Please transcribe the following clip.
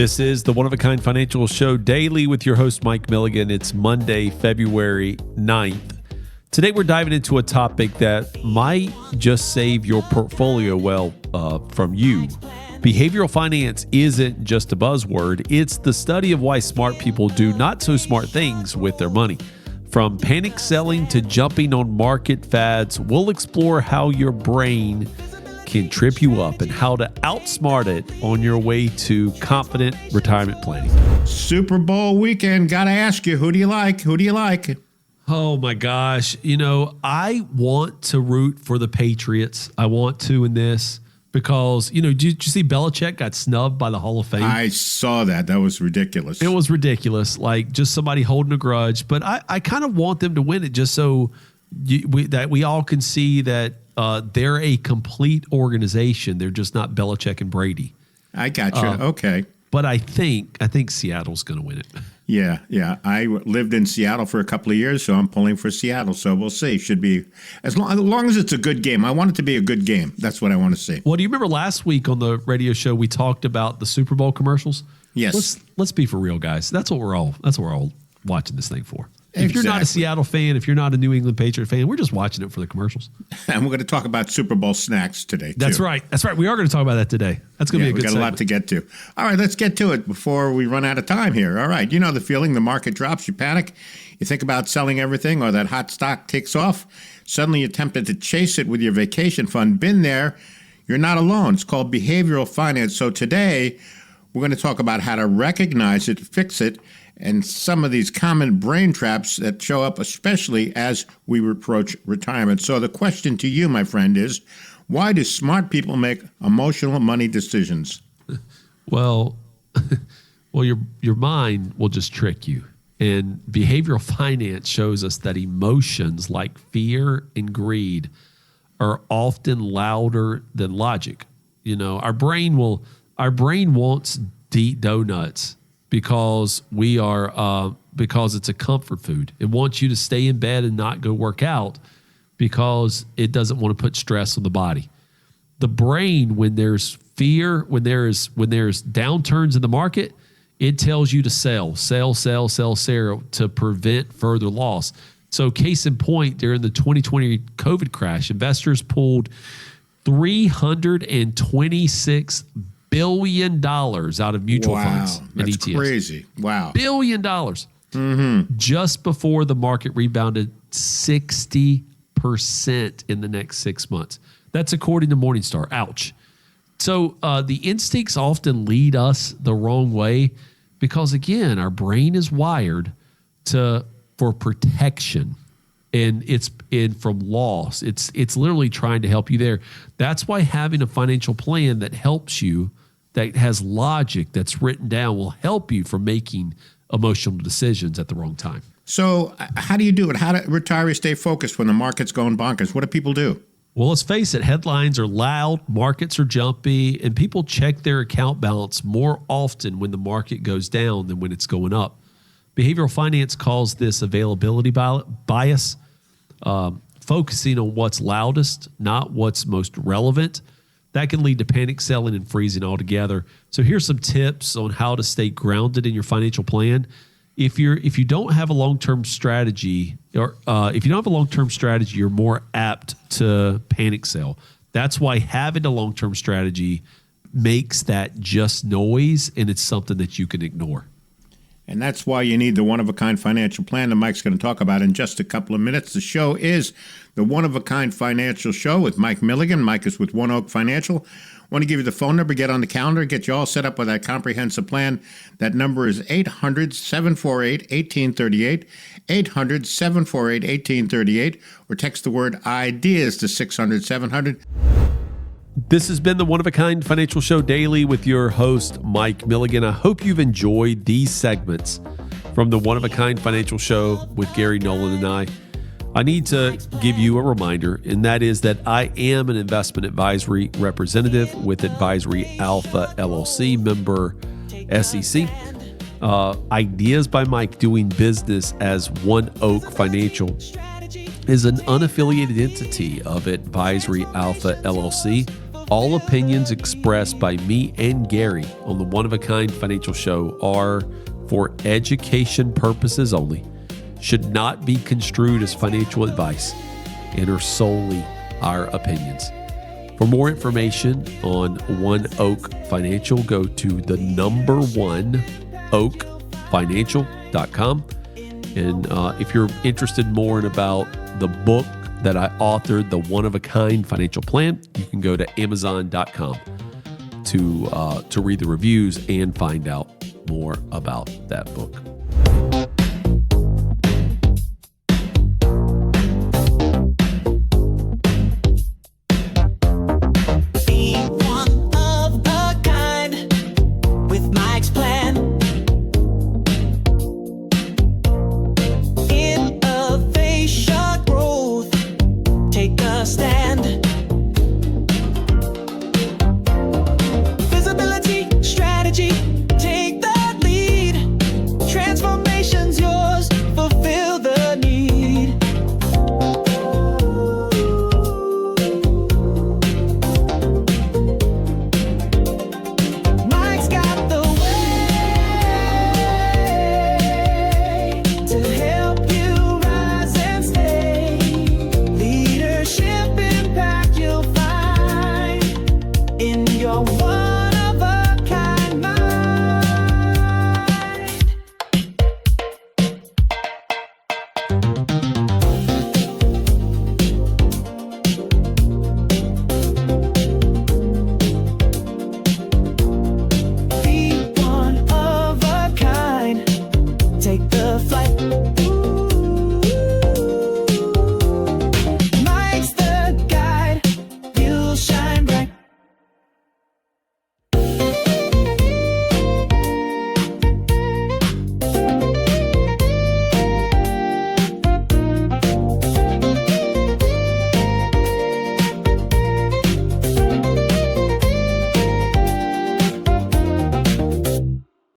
This is the One of a Kind Financial Show daily with your host, Mike Milligan. It's Monday, February 9th. Today, we're diving into a topic that might just save your portfolio from you. Behavioral finance isn't just a buzzword. It's the study of why smart people do not so smart things with their money. From panic selling to jumping on market fads, we'll explore how your brain can trip you up and how to outsmart it on your way to confident retirement planning. Super Bowl weekend. Got to ask you, who do you like? Who do you like? Oh my gosh. I want to root for the Patriots. I want to in this because, did you see Belichick got snubbed by the Hall of Fame? I saw that. That was ridiculous. It was ridiculous. Like just somebody holding a grudge. But I kind of want them to win it just so we all can see that they're a complete organization. They're just not Belichick and Brady. I got you. Okay. But I think Seattle's going to win it. Yeah. I lived in Seattle for a couple of years, so I'm pulling for Seattle. So we'll see. Should be as long as it's a good game. I want it to be a good game. That's what I want to see. Well, do you remember last week on the radio show we talked about the Super Bowl commercials? Yes. Let's be for real, guys. That's what we're all watching this thing for. If Exactly. you're not a Seattle fan, if you're not a New England Patriot fan, we're just watching it for the commercials. And we're going to talk about Super Bowl snacks today, too. That's right. We are going to talk about that today. That's going to be a good segment. We got a lot to get to. All right, let's get to it before we run out of time here. All right, you know the feeling. The market drops, you panic. You think about selling everything, or that hot stock takes off. Suddenly you're tempted to chase it with your vacation fund. Been there. You're not alone. It's called behavioral finance. So today we're going to talk about how to recognize it, fix it, and some of these common brain traps that show up, especially as we approach retirement. So the question to you, my friend, is why do smart people make emotional money decisions? Well, your mind will just trick you. And behavioral finance shows us that emotions like fear and greed are often louder than logic. Our brain wants to eat donuts because because it's a comfort food. It wants you to stay in bed and not go work out because it doesn't want to put stress on the body. The brain, when there's fear, when there's downturns in the market, it tells you to sell to prevent further loss. So case in point, during the 2020 COVID crash, investors pulled $326 billion out of mutual funds and ETFs. That's crazy. Wow. $1 billion. Mm-hmm. Just before the market rebounded 60% in the next 6 months. That's according to Morningstar. Ouch. So the instincts often lead us the wrong way because, again, our brain is wired for protection. And it's from loss. It's literally trying to help you there. That's why having a financial plan that helps you, that has logic that's written down, will help you from making emotional decisions at the wrong time. So how do you do it? How do retirees stay focused when the market's going bonkers? What do people do? Well, let's face it, headlines are loud, markets are jumpy, and people check their account balance more often when the market goes down than when it's going up. Behavioral finance calls this availability bias, focusing on what's loudest, not what's most relevant. That can lead to panic selling and freezing altogether. So here's some tips on how to stay grounded in your financial plan. If you don't have a long-term strategy, you're more apt to panic sell. That's why having a long-term strategy makes that just noise, and it's something that you can ignore. And that's why you need the one-of-a-kind financial plan that Mike's going to talk about in just a couple of minutes. The show is the One-of-a-Kind Financial Show with Mike Milligan. Mike is with One Oak Financial. I want to give you the phone number, get on the calendar, get you all set up with that comprehensive plan. That number is 800-748-1838, 800-748-1838, or text the word IDEAS to 600-700. This has been the One of a Kind Financial Show daily with your host, Mike Milligan. I hope you've enjoyed these segments from the One of a Kind Financial Show with Gary Nolan and I. I need to give you a reminder, and that is that I am an investment advisory representative with Advisory Alpha LLC, member SEC. Ideas by Mike, doing business as One Oak Financial, is an unaffiliated entity of Advisory Alpha LLC. All opinions expressed by me and Gary on the One of a Kind Financial Show are for education purposes only, should not be construed as financial advice, and are solely our opinions. For more information on One Oak Financial, go to the number one oakfinancial.com. And if you're interested more in about the book that I authored, The One of a Kind Financial Plan, you can go to Amazon.com to read the reviews and find out more about that book. Be one of a kind with Mike's plan. Innovation growth, take a stand.